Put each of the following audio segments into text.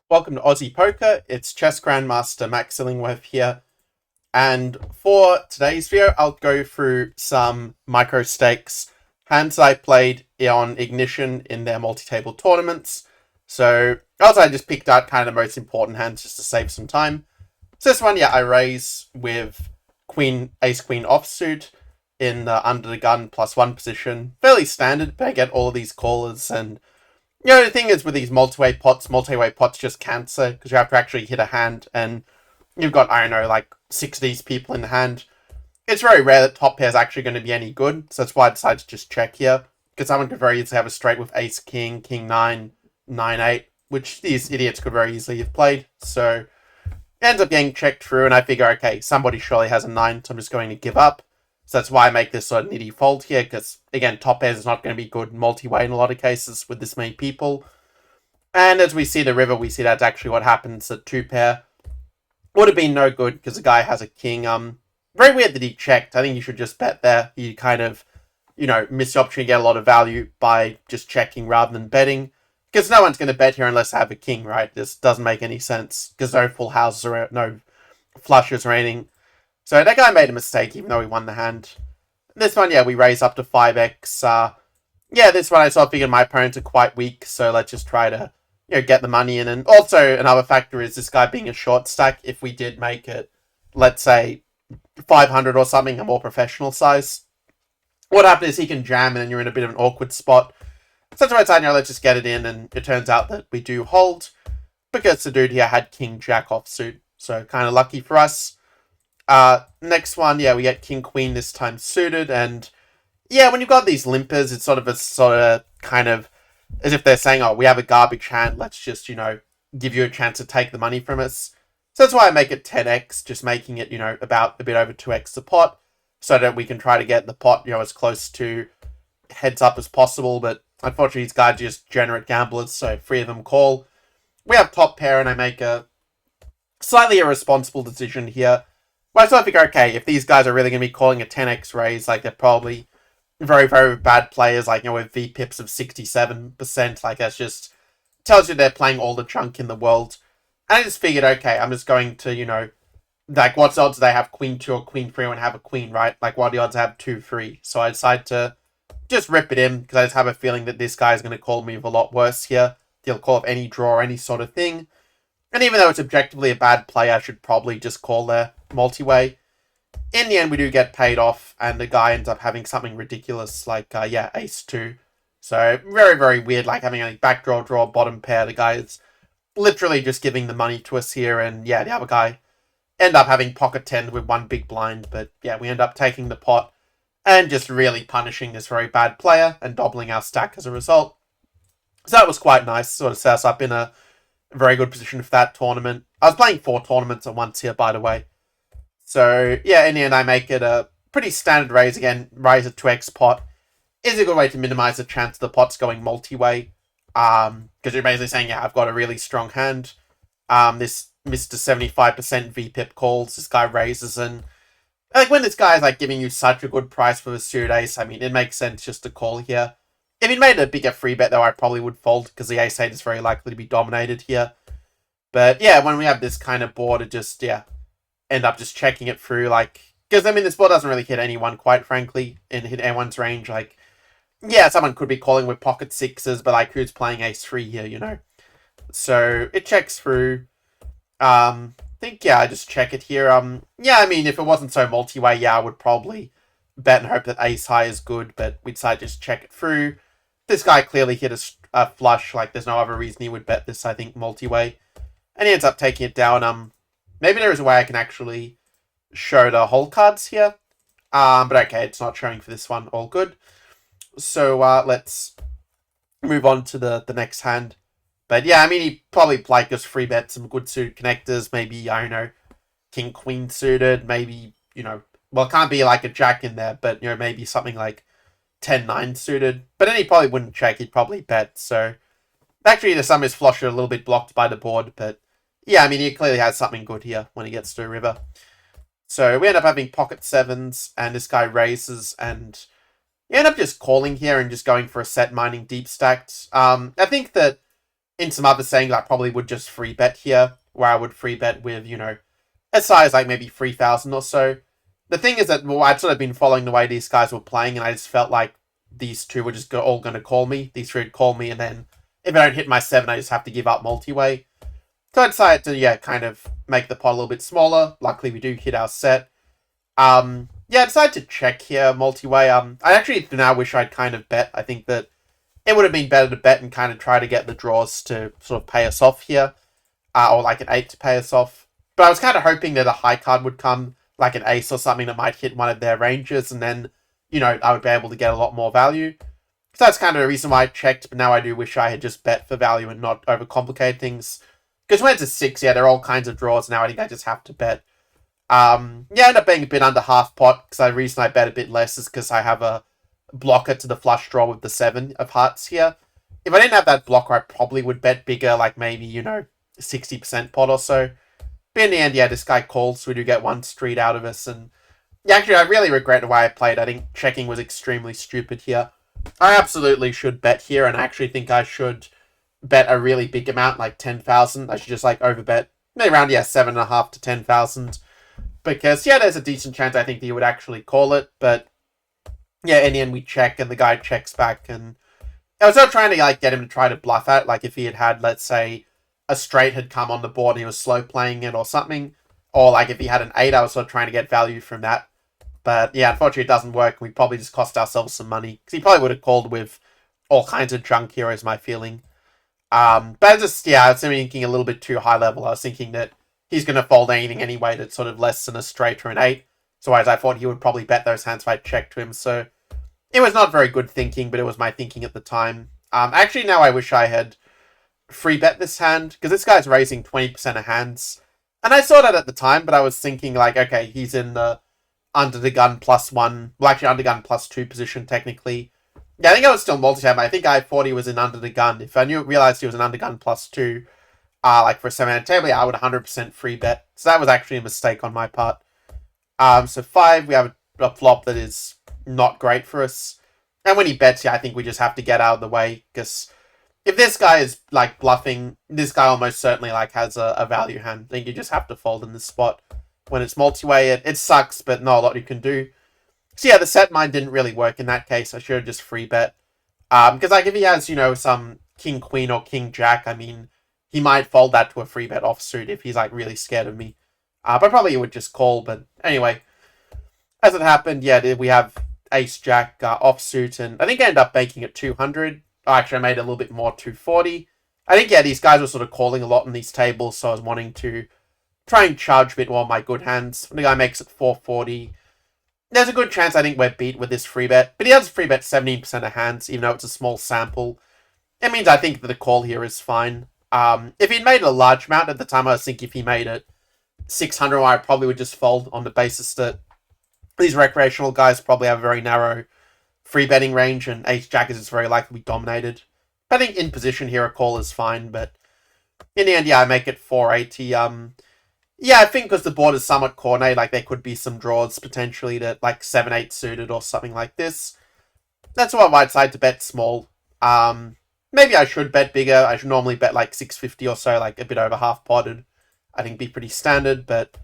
Welcome to Aussie Poker. It's Chess Grandmaster Max Illingworth here. And for today's video, I'll go through some micro stakes hands I played on Ignition in their multi-table tournaments. So also I just picked out kind of the most important hands just to save some time. So this one, I raise with Ace Queen offsuit in the under the gun +1 position. Fairly standard, but I get all of these callers. And the thing is with these multi-way pots just cancer because you have to actually hit a hand, and you've got, I don't know, like 6 of these people in the hand. It's very rare that top pair is actually going to be any good, so that's why I decided to just check here, because someone could very easily have a straight with ace king, king 9, 9 8, which these idiots could very easily have played. So it ends up getting checked through, and I figure, okay, somebody surely has a 9, so I'm just going to give up. So that's why I make this sort of nitty fold here, because, again, top pairs is not going to be good multi-way in a lot of cases with this many people. And as we see the river, we see that's actually what happens at 2 pair. Would have been no good, because the guy has a king. Very weird that he checked. I think you should just bet there. You kind of, miss the opportunity to get a lot of value by just checking rather than betting. Because no one's going to bet here unless they have a king, right? This doesn't make any sense, because no full houses or no flushes or anything. So that guy made a mistake, even though he won the hand. This one, we raise up to 5x. This one I sort of figured my opponents are quite weak, so let's just try to, get the money in. And also, another factor is this guy being a short stack. If we did make it, let's say, 500 or something, a more professional size, what happens is he can jam and you're in a bit of an awkward spot. So that's why I decided, let's just get it in, and it turns out that we do hold, because the dude here had king jack offsuit, so kind of lucky for us. Next one, we get king queen this time suited, and when you've got these limpers, it's sort of kind of as if they're saying, oh, we have a garbage hand, let's just, give you a chance to take the money from us. So that's why I make it 10x, just making it, about a bit over 2x the pot, so that we can try to get the pot, as close to heads up as possible. But unfortunately, these guys are just generate gamblers, so 3 of them call. We have top pair, and I make a slightly irresponsible decision here. Well, I sort of figure, okay, if these guys are really going to be calling a 10x raise, like, they're probably very, very bad players, like, with VPIPs of 67%, like, that's just tells you they're playing all the junk in the world. And I just figured, okay, I'm just going to, like, what's the odds they have queen 2 or queen 3 and have a queen, right? Like, what are the odds I have 2, 3? So I decided to just rip it in, because I just have a feeling that this guy is going to call me with a lot worse here. He'll call up any draw or any sort of thing. And even though it's objectively a bad play, I should probably just call there multi-way. In the end, we do get paid off, and the guy ends up having something ridiculous like, ace 2. So, very, very weird, like having a backdraw, draw, bottom pair. The guy is literally just giving the money to us here, and the other guy end up having pocket 10 with 1 big blind. But we end up taking the pot and just really punishing this very bad player and doubling our stack as a result. So that was quite nice, sort of set us up in a very good position for that tournament. I was playing 4 tournaments at once here, by the way. So, in the end, I make it a pretty standard raise again. Raise a 2x pot is a good way to minimize the chance of the pots going multi-way. Because you're basically saying, I've got a really strong hand. This Mr. 75% VPIP calls, this guy raises, and like when this guy is like giving you such a good price for the suited ace, I mean, it makes sense just to call here. If he made a bigger free bet, though, I probably would fold, because the ace 8 is very likely to be dominated here. But when we have this kind of board, it just, end up just checking it through, like, because, I mean, this board doesn't really hit anyone, quite frankly, hit anyone's range. Like, someone could be calling with pocket 6s, but, like, who's playing ace 3 here, So, it checks through. I think, I just check it here. I mean, if it wasn't so multi-way, I would probably bet and hope that ace high is good, but we'd decide to just check it through. This guy clearly hit a flush, like, there's no other reason he would bet this, I think, multi-way. And he ends up taking it down. Maybe there is a way I can actually show the whole cards here. But okay, it's not showing for this one. All good. So let's move on to the next hand. But I mean, he probably like just free bet some good suited connectors. Maybe, I don't know, king queen suited. Maybe, well, it can't be like a jack in there, but, maybe something like 10-9 suited. But then he probably wouldn't check. He'd probably bet. So actually, the sum is flush a little bit blocked by the board, but I mean, he clearly has something good here when he gets to a river. So we end up having pocket 7s, and this guy raises, and you end up just calling here and just going for a set mining deep stacked. I think that in some other settings, I probably would just free bet here, where I would free bet with, a size like maybe 3,000 or so. The thing is that, well, I'd sort of been following the way these guys were playing, and I just felt like these two were just all going to call me. These three would call me, and then if I don't hit my 7, I just have to give up multi-way. So I decided to, kind of make the pot a little bit smaller. Luckily, we do hit our set. I decided to check here multi-way. I actually now wish I'd kind of bet. I think that it would have been better to bet and kind of try to get the draws to sort of pay us off here. Or like an 8 to pay us off. But I was kind of hoping that a high card would come, like an ace or something that might hit one of their ranges, and then, I would be able to get a lot more value. So that's kind of the reason why I checked, but now I do wish I had just bet for value and not overcomplicate things. Because when it's a 6, there are all kinds of draws now. I think I just have to bet. I end up being a bit under half pot, because the reason I bet a bit less is because I have a blocker to the flush draw with the 7 of hearts here. If I didn't have that blocker, I probably would bet bigger, like maybe, 60% pot or so. But in the end, this guy calls, so we do get one street out of us, and actually, I really regret the way I played. I think checking was extremely stupid here. I absolutely should bet here, and I actually think I should bet a really big amount, like 10,000. I should just, overbet, maybe around, 7.5 to 10,000. Because, there's a decent chance I think that he would actually call it, but, in the end, we check, and the guy checks back, and I was not trying to, get him to try to bluff at, if he had, let's say, a straight had come on the board and he was slow playing it or something, or, if he had an 8, I was sort of trying to get value from that. But, unfortunately, it doesn't work. We probably just cost ourselves some money. Because he probably would have called with all kinds of junk here, is my feeling. But I was thinking a little bit too high level. I was thinking that he's going to fold anything anyway that's sort of less than a straight or an 8. So I thought he would probably bet those hands if I checked to him. So it was not very good thinking, but it was my thinking at the time. Actually, now I wish I had free bet this hand, because this guy's raising 20% of hands. And I saw that at the time, but I was thinking, okay, he's in the under the gun +1, well, actually under gun +2 position, technically. I think I was still multi-ham. I think I thought he was in under the gun. If I realized he was an under gun +2, for a 7-man table, I would 100% free bet. So that was actually a mistake on my part. So 5, we have a flop that is not great for us. And when he bets, I think we just have to get out of the way, because if this guy is, bluffing, this guy almost certainly, has a value hand. I think you just have to fold in this spot. When it's multi-way, it sucks, but not a lot you can do. So the set mine didn't really work in that case. I should have just free bet. Because, if he has, some king, queen, or king, jack, he might fold that to a free bet offsuit if he's, really scared of me. But probably he would just call, but anyway. As it happened, we have ace, jack, offsuit, and I think I ended up making it 200. Actually, I made it a little bit more, 240. I think, these guys were sort of calling a lot in these tables, so I was wanting to try and charge a bit more on my good hands. The guy makes it 440. There's a good chance I think we're beat with this free bet, but he does free bet 17% of hands, even though it's a small sample. It means I think that the call here is fine. If he'd made a large amount at the time, I was thinking if he made it 600, I probably would just fold on the basis that these recreational guys probably have a very narrow free betting range, and ace-jack is very likely to be dominated. But I think in position here, a call is fine, but in the end, I make it 480. I think because the board is somewhat coordinated, there could be some draws potentially to 7-8 suited or something like this. That's why I might decide to bet small. Maybe I should bet bigger. I should normally bet 650 or so, a bit over half potted. I think be pretty standard, but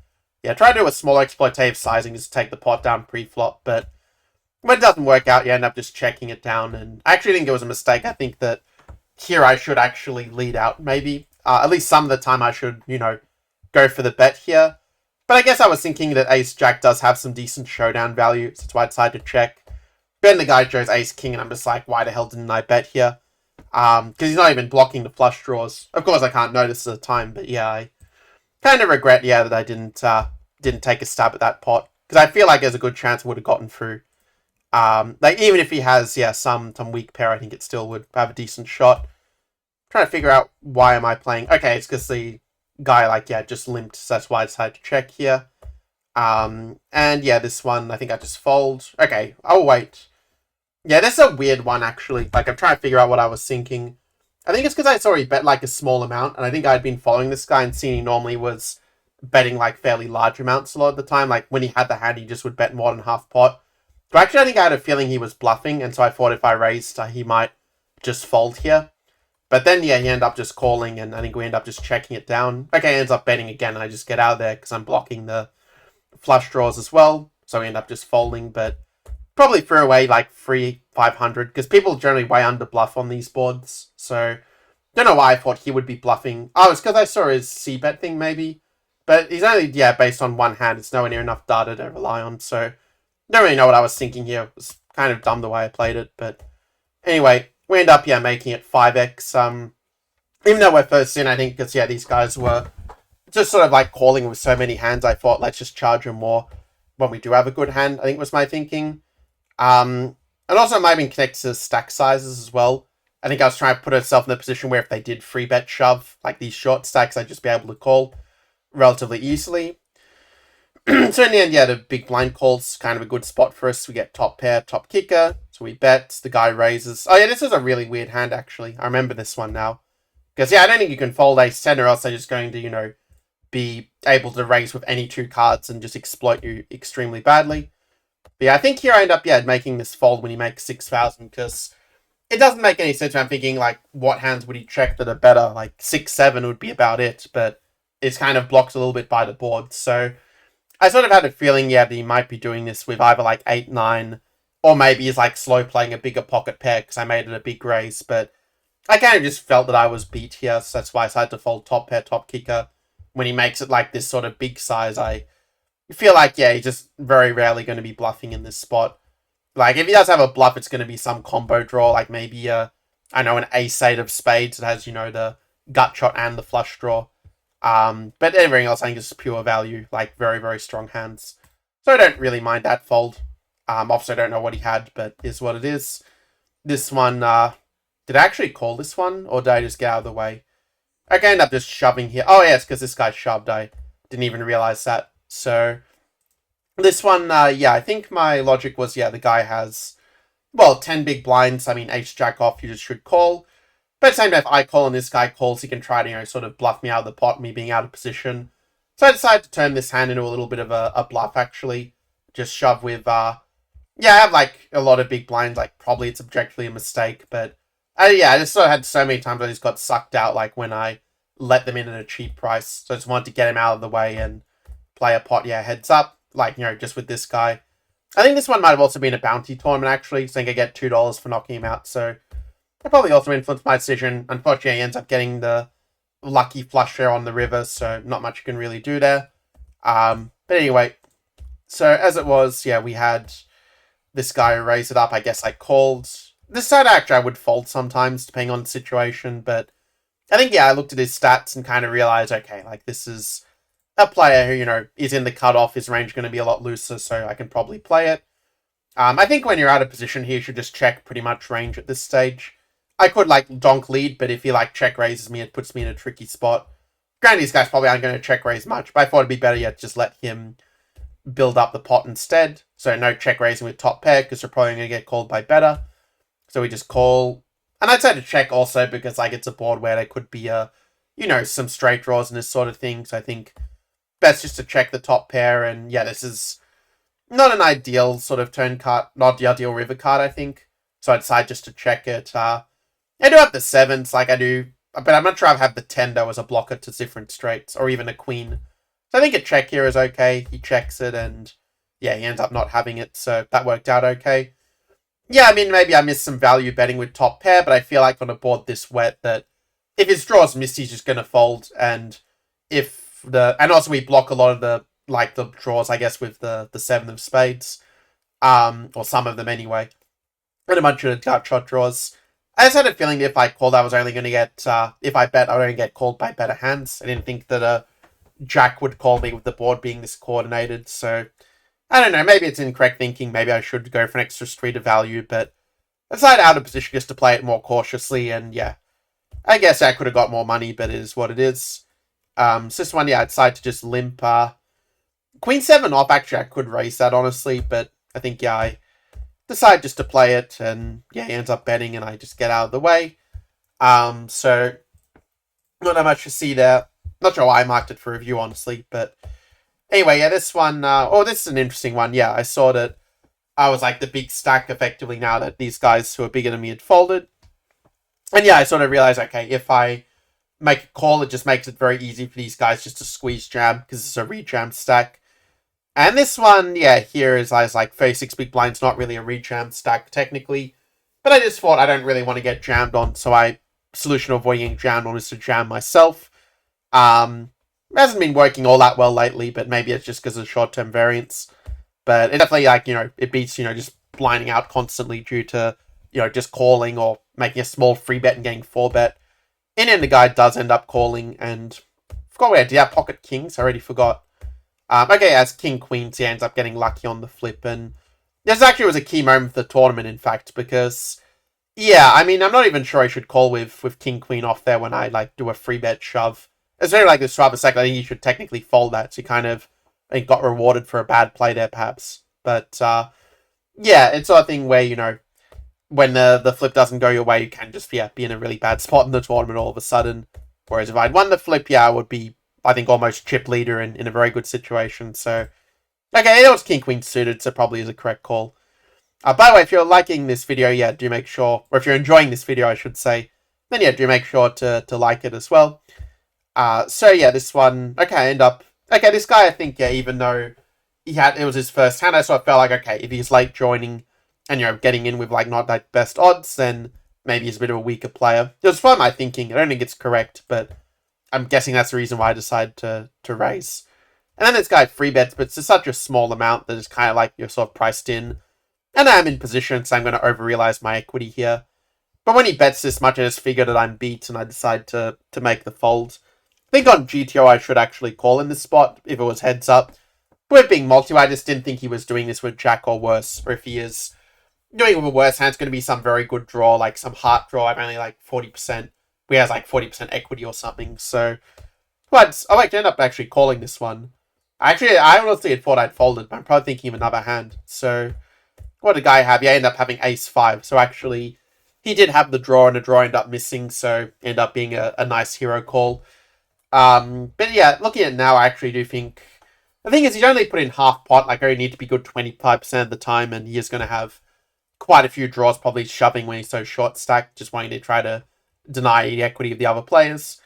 try to do a smaller exploitative sizing just to take the pot down pre-flop, but when it doesn't work out, you end up just checking it down, and I actually think it was a mistake. I think that here I should actually lead out, maybe. At least some of the time I should, go for the bet here. But I guess I was thinking that ace-jack does have some decent showdown value, so that's why I decided to check. Then the guy chose ace-king, and I'm just why the hell didn't I bet here? Because he's not even blocking the flush draws. Of course, I can't notice at the time, but I kind of regret, that I didn't take a stab at that pot. Because I feel like there's a good chance it would have gotten through. Even if he has, some weak pair, I think it still would have a decent shot. I'm trying to figure out why am I playing. Okay, it's because the guy, just limped, so that's why I decided to check here. And this one, I think I just fold. Okay, oh wait. This is a weird one, actually. I'm trying to figure out what I was thinking. I think it's because I saw he bet, a small amount, and I think I'd been following this guy and seeing he normally was betting, fairly large amounts a lot of the time. When he had the hand, he just would bet more than half pot. But actually, I think I had a feeling he was bluffing, and so I thought if I raised, he might just fold here. But then, yeah, he ended up just calling, and I think we end up just checking it down. Okay, he ends up betting again, and I just get out of there because I'm blocking the flush draws as well. So we end up just folding, but probably threw away like 500 because people generally way under bluff on these boards. So don't know why I thought he would be bluffing. Oh, it's because I saw his c-bet thing maybe. But he's only, yeah, based on one hand. It's nowhere near enough data to rely on. So don't really know what I was thinking here. It was kind of dumb the way I played it. But anyway, we end up, yeah, making it 5x. Even though we're first in, I think, because, yeah, these guys were just sort of like calling with so many hands, I thought, let's just charge them more when we do have a good hand, I think was my thinking. And also it might have been connected to stack sizes as well. I think I was trying to put myself in a position where if they did free bet shove, like these short stacks, I'd just be able to call relatively easily. So in the end, yeah, the big blind call's kind of a good spot for us. We get top pair, top kicker. So we bet, the guy raises. Oh yeah, this is a really weird hand actually. I remember this one now. Because yeah, I don't think you can fold ace 10 or else they're just going to, you know, be able to raise with any two cards and just exploit you extremely badly. But yeah, I think here I end up, yeah, making this fold when he makes 6,000 because it doesn't make any sense when I'm thinking, like, what hands would he check that are better? Like, 6-7 would be about it, but it's kind of blocked a little bit by the board. So I sort of had a feeling, yeah, that he might be doing this with either, like, 8-9, or maybe he's, like, slow playing a bigger pocket pair because I made it a big raise. But I kind of just felt that I was beat here, so that's why I decided to fold top pair, top kicker. When he makes it, like, this sort of big size, I feel like, yeah, he's just very rarely going to be bluffing in this spot. Like, if he does have a bluff, it's going to be some combo draw, like maybe, I know, an ace-8 of spades that has, you know, the gut shot and the flush draw. But everything else, I think, is pure value, like, very, very strong hands. So I don't really mind that fold. Obviously, I don't know what he had, but is what it is. This one, did I actually call this one, or did I just get out of the way? I end up just shoving here. Oh, yeah, it's because this guy shoved. I didn't even realize that. So this one, yeah, I think my logic was, yeah, the guy has, well, 10 big blinds. I mean, ace-jack off, you just should call. But at the same time, if I call and this guy calls, he can try to, you know, sort of bluff me out of the pot, me being out of position. So I decided to turn this hand into a little bit of a bluff, actually. Just shove with, yeah, I have, like, a lot of big blinds. Like, probably it's objectively a mistake. But, yeah, I just sort of had so many times I just got sucked out, like, when I let them in at a cheap price. So I just wanted to get him out of the way and play a pot, yeah, heads up. Like, you know, just with this guy. I think this one might have also been a bounty tournament, actually. So I think I get $2 for knocking him out. So that probably also influenced my decision. Unfortunately, he ends up getting the lucky flush there on the river. So not much you can really do there. But anyway. So as it was, yeah, we had this guy raise it up. I guess I called. This side, actually, I would fold sometimes, depending on the situation. But I think, yeah, I looked at his stats and kind of realized, okay, like, this is a player who, you know, is in the cutoff. His range is going to be a lot looser, so I can probably play it. I think when you're out of position here, you should just check pretty much range at this stage. I could, like, donk lead, but if he, like, check raises me, it puts me in a tricky spot. Granted, these guys probably aren't going to check raise much, but I thought it'd be better yet just let him build up the pot instead. So no check raising with top pair, because they're probably going to get called by better. So we just call. And I'd say to check also, because, like, it's a board where there could be, you know, some straight draws and this sort of thing. So I think best just to check the top pair. And yeah, this is not an ideal sort of turn card, not the ideal river card, I think. So I decided just to check it. I do have the sevens, like I do, but I'm not sure I have the 10 though as a blocker to different straights, or even a queen. So I think a check here is okay. He checks it, and yeah, he ends up not having it, so that worked out okay. Yeah, I mean, maybe I missed some value betting with top pair, but I feel like on a board this wet that if his draws miss, he's just going to fold, and also we block a lot of the draws, I guess, with the 7 of spades, or some of them anyway, and a bunch of gut shot draws. I just had a feeling that if I called, I was only going to get, if I bet, I would only get called by better hands. I didn't think that Jack would call me with the board being this coordinated, so I don't know, maybe it's incorrect thinking, maybe I should go for an extra street of value, but I decided out of position just to play it more cautiously, and yeah, I guess I could have got more money, but it is what it is. So this one, yeah, I decided to just limp, Queen 7 off, actually I could raise that, honestly, but I think, yeah, I decide just to play it, and yeah, he ends up betting, and I just get out of the way. So not that much to see there. Not sure why I marked it for review, honestly, but anyway, yeah, this one, this is an interesting one. Yeah, I saw that I was like the big stack effectively now that these guys who are bigger than me had folded. And yeah, I sort of realized, okay, if I make a call, it just makes it very easy for these guys just to squeeze jam, because it's a rejam stack. And this one, yeah, here is I was like 36 big blinds, not really a rejam stack technically. But I just thought I don't really want to get jammed on, so solution of avoiding getting jammed on is to jam myself. It hasn't been working all that well lately, but maybe it's just because of short-term variance. But it definitely, like, it beats, just blinding out constantly due to, just calling or making a small free bet and getting 4-bet. In the end, the guy does end up calling, and I forgot where I did. Yeah, pocket kings, I already forgot. Okay, as king queens, he ends up getting lucky on the flip, and this actually was a key moment of the tournament, in fact, because, yeah, I mean, I'm not even sure I should call with king queen off there when I, like, do a free bet shove. It's very like this shove a second. I think you should technically fold that, so you kind of, I think, got rewarded for a bad play there, perhaps. But, yeah, it's sort of thing where, when the flip doesn't go your way, you can just, yeah, be in a really bad spot in the tournament all of a sudden. Whereas if I'd won the flip, yeah, I would be, I think, almost chip leader in a very good situation. So, okay, it was king queen suited, so probably is a correct call. By the way, if you're liking this video, yeah, do make sure, or if you're enjoying this video, I should say, then yeah, do make sure to like it as well. So yeah, this one, okay, this guy, I think, yeah, even though it was his first hand, I sort of felt like, okay, if he's late joining and, getting in with, like, not like best odds, then maybe he's a bit of a weaker player. It was fun, my thinking. I don't think it's correct, but I'm guessing that's the reason why I decided to raise. And then this guy free bets, but it's just such a small amount that it's kind of like you're sort of priced in. And I'm in position, so I'm going to over-realize my equity here. But when he bets this much, I just figured that I'm beat, and I decide to make the fold. I think on GTO I should actually call in this spot if it was heads up. But with being multi, I just didn't think he was doing this with Jack or worse. Or if he is doing it with a worse hand, it's going to be some very good draw, like some heart draw. I'm only like 40%. We has like 40% equity or something. So, but I like to end up actually calling this one. I honestly had thought I'd folded, but I'm probably thinking of another hand. So, what did the guy have? Yeah, I ended up having ace-5. So actually, he did have the draw, and the draw ended up missing. So, ended up being a nice hero call. But yeah, looking at it now, I actually do think... The thing is, he's only put in half pot. Like, I only need to be good 25% of the time, and he is going to have quite a few draws, probably shoving when he's so short stacked, just wanting to try to deny the equity of the other players.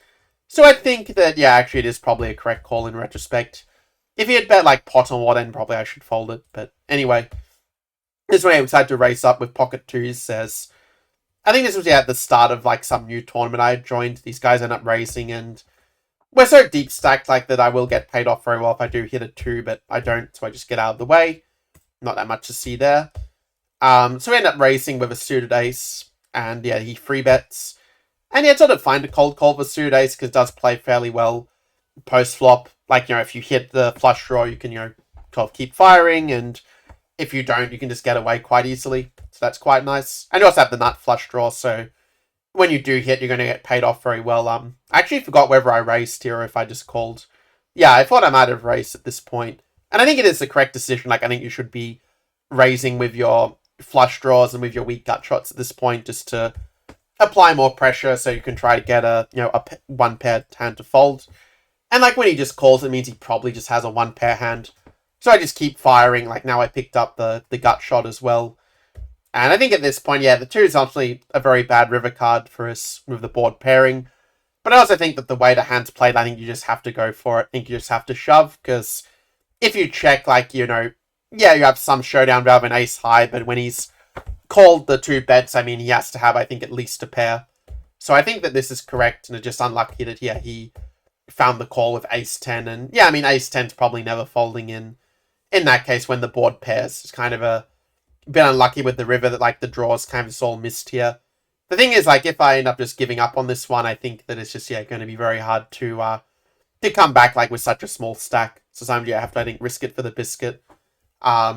So I think that, yeah, actually it is probably a correct call in retrospect. If he had bet, like, pot on what, then probably I should fold it. But anyway, this one I decided to race up with pocket twos, says... I think this was, yeah, at the start of, like, some new tournament I had joined. These guys end up racing, and we're so deep stacked, like, that I will get paid off very well if I do hit a 2, but I don't, so I just get out of the way. Not that much to see there. So we end up racing with a suited ace, and yeah, he free bets. And yeah, sort of find a cold call for suited ace, because it does play fairly well post flop. Like, if you hit the flush draw, you can, 12 keep firing, and if you don't, you can just get away quite easily. So that's quite nice. And you also have the nut flush draw, so when you do hit, you're going to get paid off very well. I actually forgot whether I raced here or if I just called. Yeah, I thought I might have raced at this point. And I think it is the correct decision. Like, I think you should be raising with your flush draws and with your weak gut shots at this point, just to apply more pressure so you can try to get a one pair hand to fold. And like, when he just calls, it means he probably just has a one pair hand. So I just keep firing. Like, now I picked up the gut shot as well. And I think at this point, yeah, the 2 is actually a very bad river card for us with the board pairing. But I also think that the way the hand's played, I think you just have to go for it. I think you just have to shove, because if you check, like, yeah, you have some showdown valve and ace high, but when he's called the 2 bets, I mean, he has to have, I think, at least a pair. So I think that this is correct, and it's just unlucky that, yeah, he found the call with ace 10. And yeah, I mean, ace 10's probably never folding in that case when the board pairs. It's kind of a bit unlucky with the river that, like, the draws kind of all missed here. The thing is, like, if I end up just giving up on this one, I think that it's just, yeah, going to be very hard to come back, like, with such a small stack. So sometimes, yeah, I have to, I think, risk it for the biscuit. I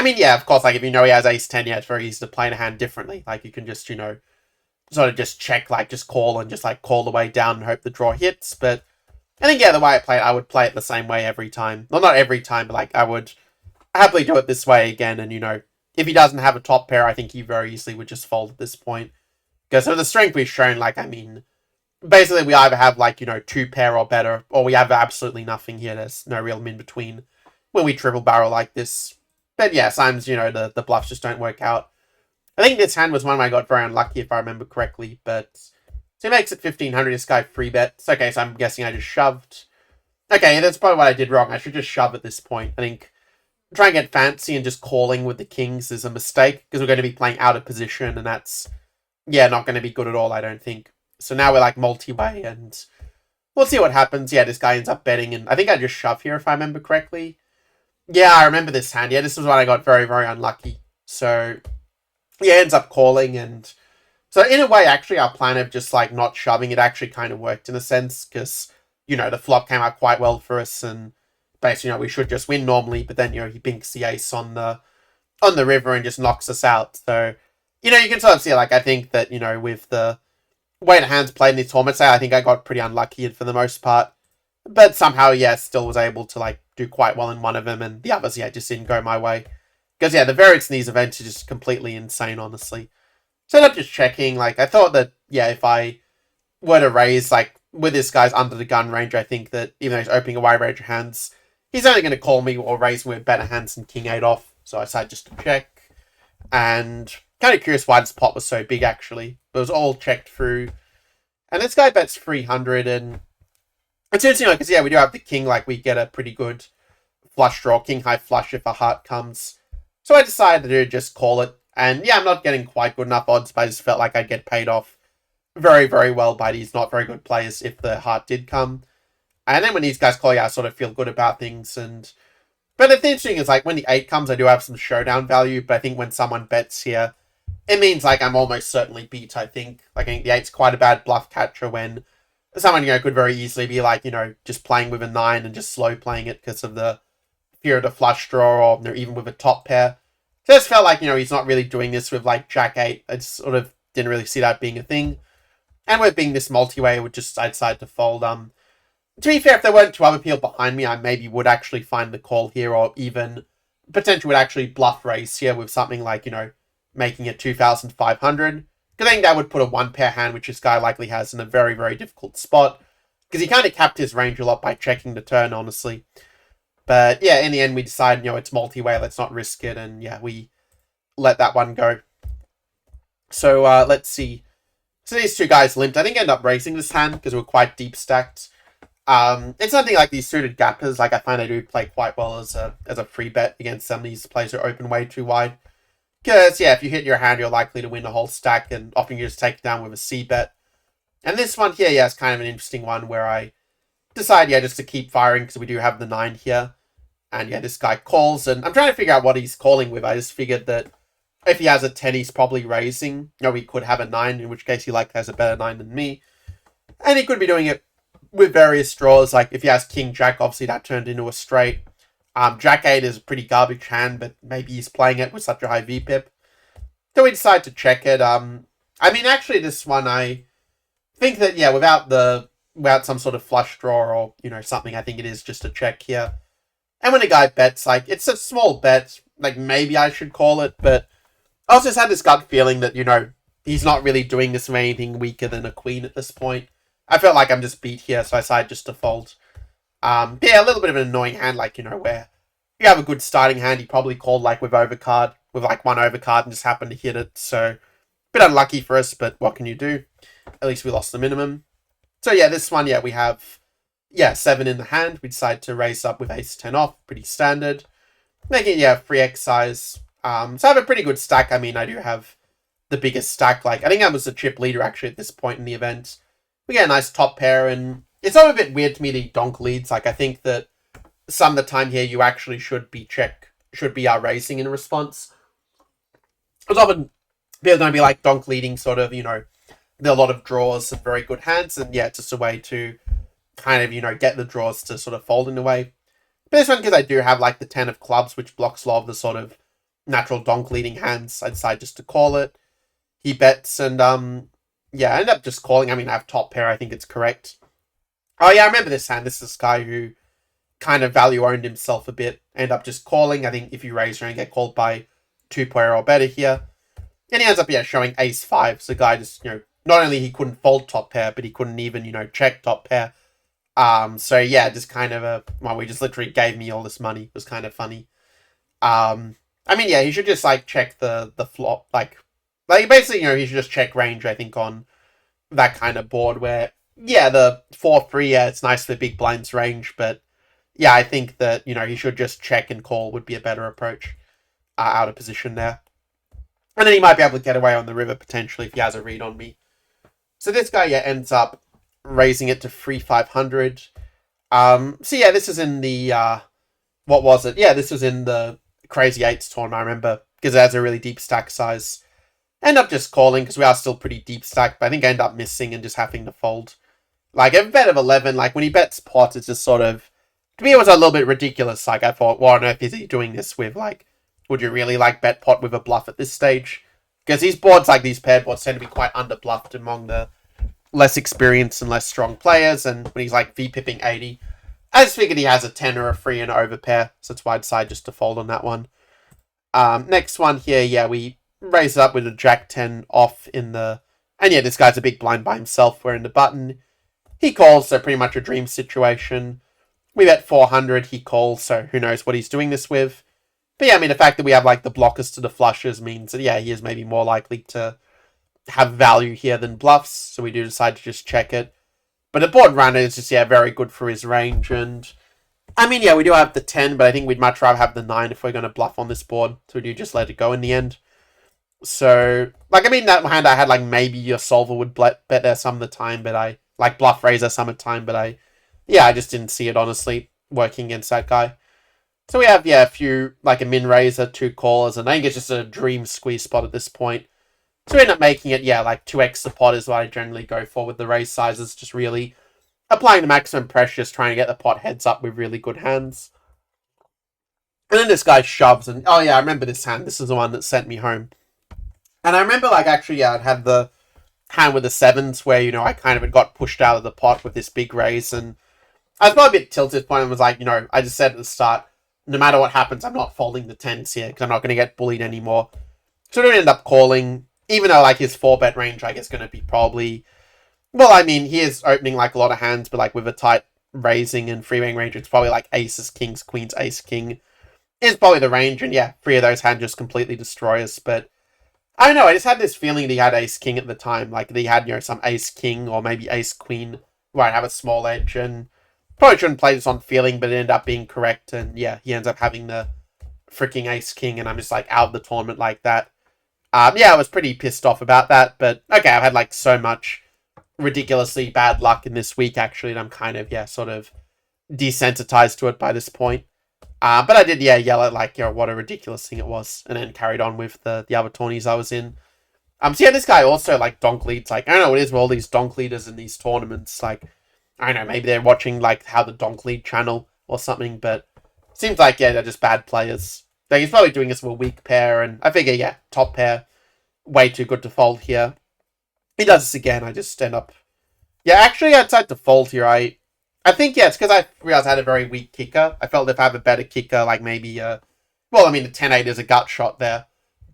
mean, yeah, of course, like, if he has ace 10, yeah, it's very easy to play in a hand differently. Like, you can just, sort of just check, like, just call and just, like, call the way down and hope the draw hits. But I think, yeah, the way I play it, I would play it the same way every time. Well, not every time, but, like, I would happily do it this way again. And, if he doesn't have a top pair, I think he very easily would just fold at this point. Because of the strength we've shown, like, I mean, basically we either have, like, 2 pair or better, or we have absolutely nothing here. There's no real in-between when we triple barrel like this. But yeah, sometimes, the bluffs just don't work out. I think this hand was one where I got very unlucky, if I remember correctly, but So he makes it 1500. This guy free bets. Okay, so I'm guessing I just shoved. Okay, that's probably what I did wrong. I should just shove at this point. I think try and get fancy and just calling with the kings is a mistake because we're going to be playing out of position and that's, yeah, not going to be good at all, I don't think. So now we're like multi-way and we'll see what happens. Yeah, this guy ends up betting and I think I just shove here if I remember correctly. Yeah, I remember this hand. Yeah, this was when I got very, very unlucky. So, yeah, ends up calling and so in a way, actually, our plan of just like not shoving it actually kind of worked in a sense because, the flop came out quite well for us and basically, we should just win normally, but then, he binks the ace on the river and just knocks us out. So, you can sort of see, like, I think that, with the way the hands played in this tournament, I think I got pretty unlucky for the most part. But somehow, yeah, still was able to, like, do quite well in one of them, and the others, yeah, just didn't go my way. Because, yeah, the variance in these events is just completely insane, honestly. So I'm just checking, like, I thought that, yeah, if I were to raise, like, with this guy's under the gun range, I think that even though he's opening a wide range of hands, he's only going to call me or raise me with better hands than King 8 off. So I decided just to check. And kind of curious why this pot was so big, actually. It was all checked through. And this guy bets 300. And it's interesting, because, yeah, we do have the king. Like, we get a pretty good flush draw. King high flush if a heart comes. So I decided to just call it. And, yeah, I'm not getting quite good enough odds, but I just felt like I'd get paid off very, very well by these not very good players if the heart did come. And then when these guys call, yeah, I sort of feel good about things. But the interesting is, like, when the 8 comes, I do have some showdown value. But I think when someone bets here, it means, like, I'm almost certainly beat, I think. Like, I think the 8's quite a bad bluff catcher when someone, could very easily be, like, just playing with a 9 and just slow playing it because of the fear of the flush draw or even with a top pair. So I just felt like, he's not really doing this with, like, Jack 8. I just sort of didn't really see that being a thing. And with being this multi-way, I decided to fold. To be fair, if there weren't two other people behind me, I maybe would actually find the call here or even potentially would actually bluff raise here with something like, making it 2,500. Because I think that would put a one-pair hand, which this guy likely has, in a very, very difficult spot. Because he kind of capped his range a lot by checking the turn, honestly. But yeah, in the end, we decided, it's multi-way, let's not risk it. And yeah, we let that one go. So let's see. So these two guys limped. I think I ended up raising this hand because we were quite deep stacked. It's something like these suited gappers. Like I find I do play quite well as a free bet against some of these players who open way too wide. Because yeah, if you hit your hand, you're likely to win a whole stack, and often you just take it down with a C bet. And this one here, yeah, is kind of an interesting one where I decide, yeah, just to keep firing because we do have the 9 here. And yeah, this guy calls, and I'm trying to figure out what he's calling with. I just figured that if he has a 10, he's probably raising. He could have a 9, in which case he has a better 9 than me. And he could be doing it with various draws. Like if he has King Jack, obviously that turned into a straight. Jack 8 is a pretty garbage hand, but maybe he's playing it with such a high VPIP. So we decide to check it. Actually this one, I think that, yeah, without some sort of flush draw or, something, I think it is just a check here. And when a guy bets, like, it's a small bet, like, maybe I should call it, but I also just had this gut feeling that, he's not really doing this with anything weaker than a queen at this point. I felt like I'm just beat here, so I decided just to fold. Yeah, a little bit of an annoying hand, like, where you have a good starting hand, he probably called, like, with overcard, with, like, one overcard and just happened to hit it, so a bit unlucky for us, but what can you do? At least we lost the minimum. So, yeah, this one, yeah, we have, 7 in the hand. We decide to raise up with ace-10 off, pretty standard. Making, 3x size. So I have a pretty good stack. I mean, I do have the biggest stack. Like, I think I was the chip leader, actually, at this point in the event. We get a nice top pair, and it's all a bit weird to me the donk leads. Like, I think that some of the time here, you actually should be raising in response. Because often, people are going to be like donk leading sort of, there are a lot of draws and very good hands, and yeah, it's just a way to kind of, get the draws to sort of fold in a way. But this one, because I do have like the 10 of clubs, which blocks a lot of the sort of natural donk leading hands, I decide just to call it. He bets, and I end up just calling. I mean, I have top pair, I think it's correct. Oh yeah, I remember this hand. This is this guy who kind of value owned himself a bit. End up just calling. I think if you raise, you're going to get called by 2 pair or better here. And he ends up, showing ace-5. So the guy just, not only he couldn't fold top pair, but he couldn't even, check top pair. So yeah, just kind of he just literally gave me all this money. It was kind of funny. He should just like check the flop, like basically, he should just check range, I think, on that kind of board where, yeah, the 4-3, yeah, it's nice for big blinds range, but yeah, I think that, he should just check and call would be a better approach out of position there. And then he might be able to get away on the river potentially if he has a read on me. So this guy, yeah, ends up raising it to 3,500. So yeah, this is in the, what was it? Yeah, this was in the Crazy Eights tournament, I remember, because it has a really deep stack size. End up just calling, because we are still pretty deep stacked, but I think I end up missing and just having to fold. Like, a bet of 11, like, when he bets pot, it's just sort of, to me, it was a little bit ridiculous. Like, I thought, what on earth is he doing this with? Like, would you really, like, bet pot with a bluff at this stage? Because these boards, like these paired boards, tend to be quite under-bluffed among the less experienced and less strong players, and when he's, like, V-pipping 80, I just figured he has a 10 or a 3 and an overpair, so that's why I decided just to fold on that one. Next one here, yeah, we raise it up with a Jack 10 off in the... And yeah, this guy's a big blind by himself. We're in the button. He calls, so pretty much a dream situation. We bet 400, he calls, so who knows what he's doing this with. But yeah, I mean, the fact that we have, like, the blockers to the flushes means that, yeah, he is maybe more likely to have value here than bluffs, so we do decide to just check it. But the board runner is just, yeah, very good for his range, and... I mean, yeah, we do have the 10, but I think we'd much rather have the 9 if we're going to bluff on this board, so we do just let it go in the end. So, like, I mean, that hand I had, like, maybe your solver would bet there some of the time, but I... Like, bluff raiser some of the time, but I just didn't see it, honestly, working against that guy. So we have, yeah, a few, like, a min raiser, 2 callers, and I think it's just a dream squeeze spot at this point. So we end up making it, yeah, like 2x the pot is what I generally go for with the raise sizes, just really applying the maximum pressure, just trying to get the pot heads up with really good hands. And then this guy shoves, and oh yeah, I remember this hand. This is the one that sent me home. And I remember, like, actually, yeah, I'd had the hand with the 7s where, I kind of had got pushed out of the pot with this big raise, and I was probably a bit tilted at the point and was like, I just said at the start, no matter what happens, I'm not folding the 10s here, because I'm not going to get bullied anymore. So I don't end up calling, even though, like, his 4-bet range, I guess, going to be probably... Well, I mean, he is opening, like, a lot of hands, but, like, with a tight raising and freewing range, it's probably, like, aces, kings, queens, ace, king is probably the range, and, yeah, 3 of those hands just completely destroy us, but I don't know, I just had this feeling that he had ace, king at the time, like, that he had, some ace, king, or maybe ace, queen, where I'd have a small edge, and probably shouldn't play this on feeling, but it ended up being correct, and, yeah, he ends up having the freaking ace, king, and I'm just, like, out of the tournament like that. Yeah, I was pretty pissed off about that, but, okay, I've had, like, so much ridiculously bad luck in this week, actually, and I'm kind of, yeah, sort of desensitized to it by this point. But I did, yeah, yell at, like, what a ridiculous thing it was, and then carried on with the other tourneys I was in. So yeah, this guy also, like, donk leads, like, I don't know what it is with all these donk leaders in these tournaments, like, I don't know, maybe they're watching, like, how the donk lead channel or something, but seems like, yeah, they're just bad players. Like, he's probably doing this with a weak pair, and I figure, yeah, top pair, way too good to fold here. He does this again, I just end up... Yeah, actually, I decided to fold here. I think, yeah, it's because I realized I had a very weak kicker. I felt if I have a better kicker, like maybe... well, I mean, the 10-8 is a gut shot there.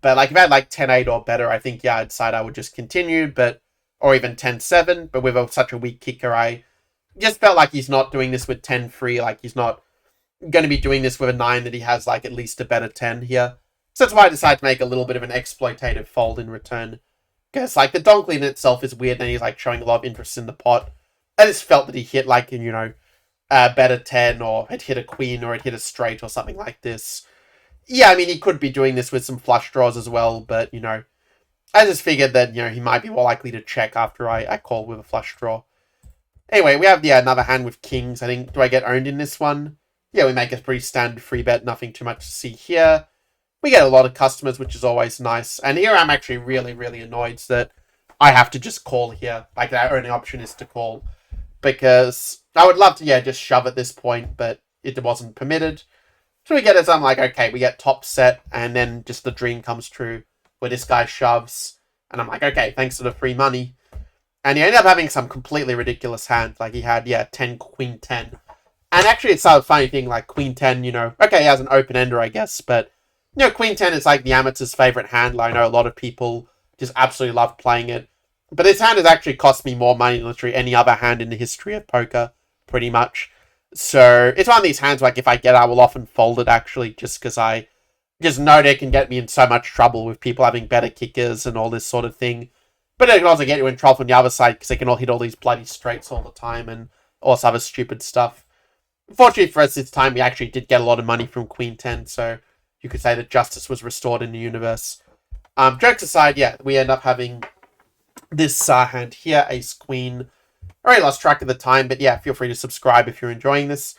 But, like, if I had, like, 10-8 or better, I think, yeah, I'd decide I would just continue, but... Or even 10-7, but with such a weak kicker, I just felt like he's not doing this with 10-3, like, he's not going to be doing this with a 9 that he has, like, at least a better 10 here. So that's why I decided to make a little bit of an exploitative fold in return. Because, like, the donk lead in itself is weird, and he's, like, showing a lot of interest in the pot. I just felt that he hit, like, a better 10, or had hit a queen, or had hit a straight, or something like this. Yeah, I mean, he could be doing this with some flush draws as well, but, I just figured that, he might be more likely to check after I call with a flush draw. Anyway, we have, yeah, another hand with kings. I think, do I get owned in this one? Yeah, we make a pretty standard free bet, nothing too much to see here. We get a lot of customers, which is always nice. And here I'm actually really, really annoyed that I have to just call here. Like, the only option is to call. Because I would love to, yeah, just shove at this point, but it wasn't permitted. So we get it, so I'm like, okay, we get top set, and then just the dream comes true, where this guy shoves. And I'm like, okay, thanks for the free money. And he ended up having some completely ridiculous hand. Like, he had, yeah, 10, queen 10. And actually, it's a funny thing, like, queen 10, okay, he has an open-ender, I guess, but... queen 10 is like the amateur's favorite hand. I know a lot of people just absolutely love playing it. But this hand has actually cost me more money than literally any other hand in the history of poker, pretty much. So it's one of these hands, like, if I get it, I will often fold it, actually, just because I just know they can get me in so much trouble with people having better kickers and all this sort of thing. But it can also get you in trouble from the other side because they can all hit all these bloody straights all the time and all this other stupid stuff. Fortunately for us this time, we actually did get a lot of money from Queen 10, so you could say that justice was restored in the universe. Jokes aside, yeah, we end up having this hand here, Ace Queen. I already lost track of the time, but yeah, feel free to subscribe if you're enjoying this.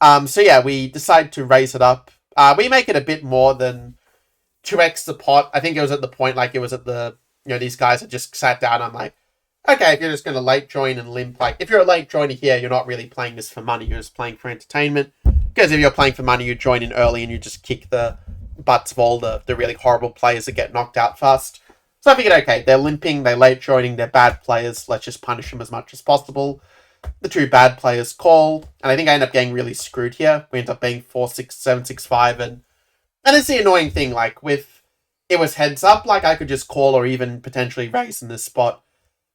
So yeah, we decide to raise it up. We make it a bit more than 2x the pot. I think it was at the point, like, it was at the, these guys had just sat down. I'm like, okay, if you're just going to late join and limp, like, if you're a late joiner here, you're not really playing this for money. You're just playing for entertainment. Because if you're playing for money, you join in early and you just kick the butts of all the really horrible players that get knocked out fast. So I figured, okay, they're limping, they're late joining, they're bad players. Let's just punish them as much as possible. The two bad players call, and I think I end up getting really screwed here. We end up being 4-6, 7-6-5, and it's the annoying thing, like, with it was heads up, like, I could just call or even potentially raise in this spot.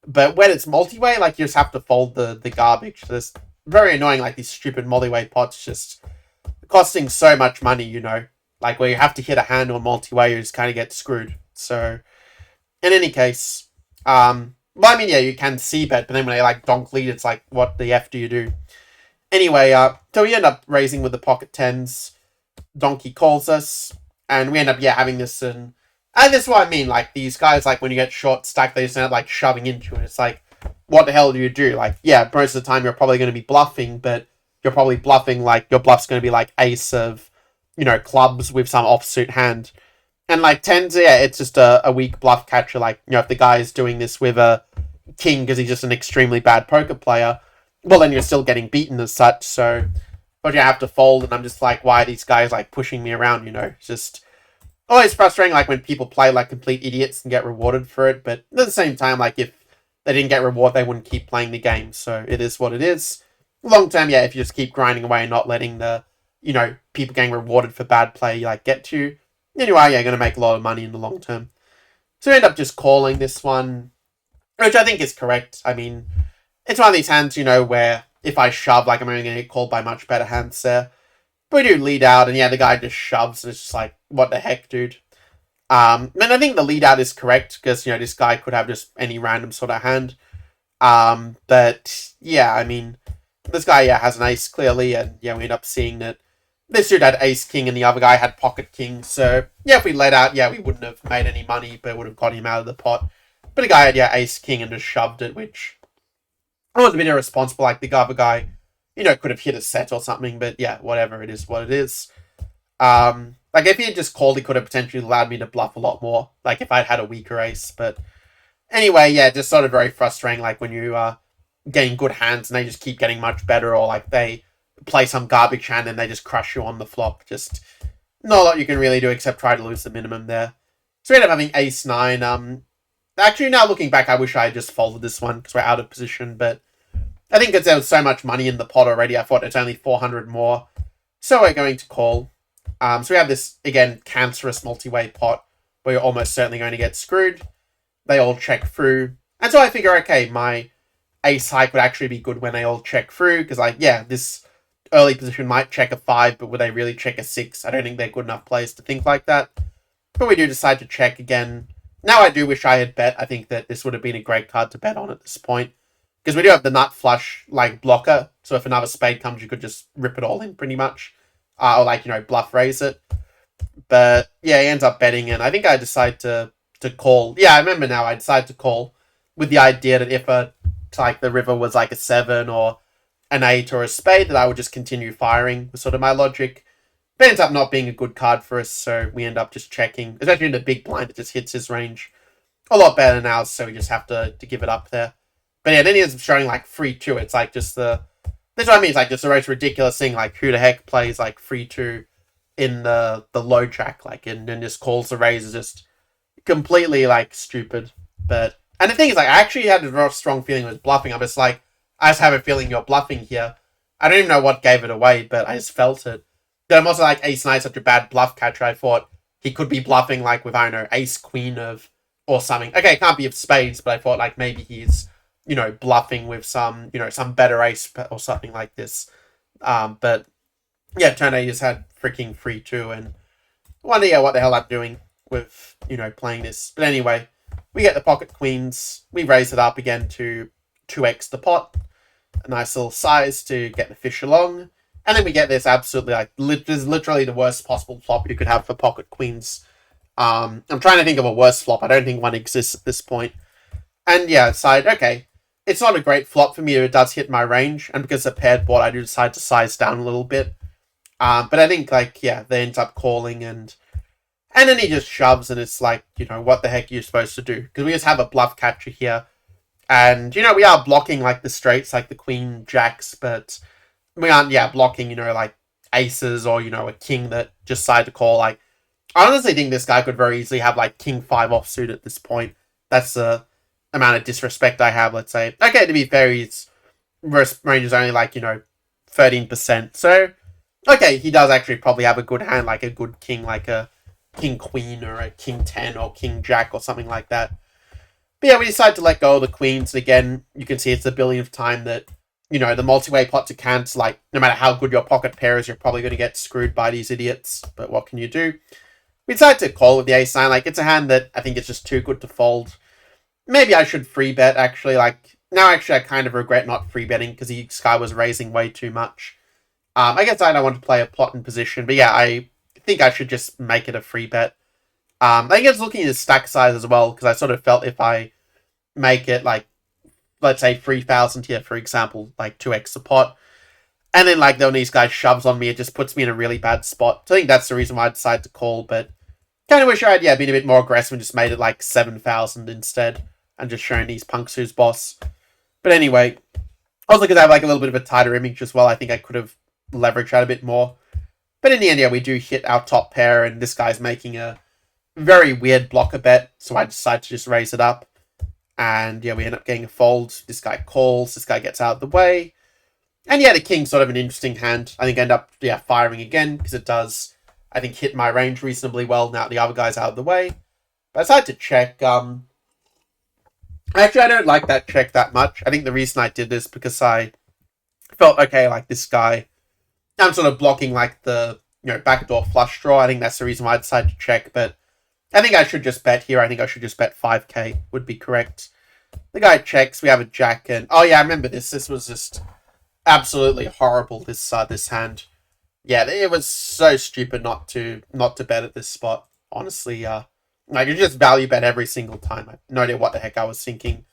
But when it's multi-way, like, you just have to fold the garbage. So it's very annoying, like, these stupid multi-way pots just costing so much money, Like, where you have to hit a hand on multi-way, you just kind of get screwed. So, in any case, well, I mean, yeah, you can c-bet, but then when they, like, donk lead, it's like, what the F do you do? Anyway, so we end up raising with the pocket tens. Donkey calls us, and we end up, yeah, having this, and this is what I mean, like, these guys, like, when you get short stacked, they just end up, like, shoving into it. It's like, what the hell do you do? Like, yeah, most of the time you're probably going to be bluffing, but you're probably bluffing, like, your bluff's going to be, like, ace of, clubs with some offsuit hand. And, like, tens, yeah, it's just a weak bluff catcher. Like, if the guy is doing this with a king because he's just an extremely bad poker player, well, then you're still getting beaten as such, so, but you have to fold, and I'm just like, why are these guys, like, pushing me around, It's just always frustrating, like, when people play like complete idiots and get rewarded for it, but at the same time, like, if they didn't get reward, they wouldn't keep playing the game, so it is what it is. Long term, yeah, if you just keep grinding away and not letting the, people getting rewarded for bad play, like, get to you, then you are, yeah, going to make a lot of money in the long term. So we end up just calling this one, which I think is correct. I mean, it's one of these hands, where if I shove, like, I'm only going to get called by much better hands there. But we do lead out, and yeah, the guy just shoves, and it's just like, what the heck, dude? And I think the lead out is correct, because, this guy could have just any random sort of hand. But, yeah, I mean, this guy, yeah, has an ace, clearly, and, yeah, we end up seeing that this dude had ace-king, and the other guy had pocket-king, so, yeah, if we let out, yeah, we wouldn't have made any money, but would have got him out of the pot. But the guy had, yeah, ace-king and just shoved it, which was a bit irresponsible. Like, the other guy, could have hit a set or something, but yeah, whatever, it is what it is. Like, if he had just called, he could have potentially allowed me to bluff a lot more, like, if I'd had a weaker ace, but anyway, yeah, just sort of very frustrating, like, when you are getting good hands and they just keep getting much better, or, like, they play some garbage hand and they just crush you on the flop. Just not a lot you can really do except try to lose the minimum there. So we end up having ace-9. Actually, now looking back, I wish I had just folded this one because we're out of position, but I think because there was so much money in the pot already, I thought it's only 400 more. So we're going to call. So we have this, again, cancerous multi-way pot where you're almost certainly going to get screwed. They all check through. And so I figure, okay, my ace high could actually be good when they all check through, because, like, yeah, this early position might check a 5, but would they really check a 6? I don't think they're good enough players to think like that. But we do decide to check again. Now I do wish I had bet. I think that this would have been a great card to bet on at this point, because we do have the nut flush, like, blocker, so if another spade comes, you could just rip it all in, pretty much. Or, like, bluff raise it. But, yeah, he ends up betting, and I think I decide to call. Yeah, I remember now, I decided to call with the idea that if the river was, like, a 7 or an 8 or a spade, that I would just continue firing, was sort of my logic. But it ends up not being a good card for us, so we end up just checking. Especially in the big blind, it just hits his range a lot better than ours, so we just have to give it up there. But yeah, then he ends up showing, like, 3-2. It's like just that's what I mean. It's like just the most ridiculous thing. Like, who the heck plays, like, 3-2 in the low jack, like, and then just calls the raise is just completely, like, stupid. But, and the thing is, like, I actually had a very strong feeling it was bluffing. I'm just like, I just have a feeling you're bluffing here. I don't even know what gave it away, but I just felt it. But I'm also like, ace-9 such a bad bluff catcher. I thought he could be bluffing, like, with, I don't know, ace-queen of, or something. Okay, it can't be of spades, but I thought, like, maybe he's, bluffing with some, some better ace or something like this. But, yeah, turn 8 just had freaking 3-2, and I wonder, yeah, what the hell I'm doing with, playing this. But anyway, we get the pocket queens, we raise it up again to 2x the pot, a nice little size to get the fish along, and then we get this absolutely, like, this is literally the worst possible flop you could have for pocket queens. I'm trying to think of a worse flop. I don't think one exists at this point. And yeah, decide, okay, it's not a great flop for me if it does hit my range, and because it's a paired board, I do decide to size down a little bit. But I think, like, yeah, they end up calling, and then he just shoves, and it's like, you know, what the heck are you supposed to do? Because we just have a bluff catcher here, and, you know, we are blocking, like, the straights, like the queen, jacks, but we aren't, yeah, blocking, you know, like, aces or, you know, a king that just decide to call. Like, I honestly think this guy could very easily have, like, king 5 offsuit at this point. That's the amount of disrespect I have, let's say. Okay, to be fair, his range is only, like, you know, 13%. So, okay, he does actually probably have a good hand, like a good king, like a king queen or a king 10 or king jack or something like that. But yeah, we decide to let go of the queens. And again, you can see it's the billionth time that, you know, the multi-way pot to cants, like, no matter how good your pocket pair is, you're probably going to get screwed by these idiots. But what can you do? We decide to call with the ace-9. Like, it's a hand that I think is just too good to fold. Maybe I should free bet, actually. Like, now, actually, I kind of regret not free betting because this guy was raising way too much. I guess I don't want to play a plot in position, but yeah, I think I should just make it a free bet. I think it's looking at his stack size as well, because I sort of felt if I make it, like, let's say 3,000 here, for example, like 2x the pot, and then, like, when these guys shoves on me, it just puts me in a really bad spot. So I think that's the reason why I decided to call, but kind of wish I had, yeah, been a bit more aggressive and just made it, like, 7,000 instead, and just shown these punks who's boss. But anyway, also because I have, like, a little bit of a tighter image as well, I think I could have leveraged out a bit more. But in the end, yeah, we do hit our top pair, and this guy's making a very weird blocker bet, so I decide to just raise it up. And yeah, we end up getting a fold. This guy calls, this guy gets out of the way. And yeah, the king's sort of an interesting hand. I think I end up, yeah, firing again, because it does, I think, hit my range reasonably well now the other guy's out of the way. But I decided to check. Actually, I don't like that check that much. I think the reason I did this because I felt, okay, like, this guy, I'm sort of blocking, like, the, you know, backdoor flush draw. I think that's the reason why I decided to check, but I think I should just bet here. I think I should just bet 5k would be correct. The guy checks, we have a jack, and oh yeah, I remember this. This was just absolutely horrible, this hand. Yeah, it was so stupid not to bet at this spot. Honestly, like, you just value bet every single time. I have no idea what the heck I was thinking.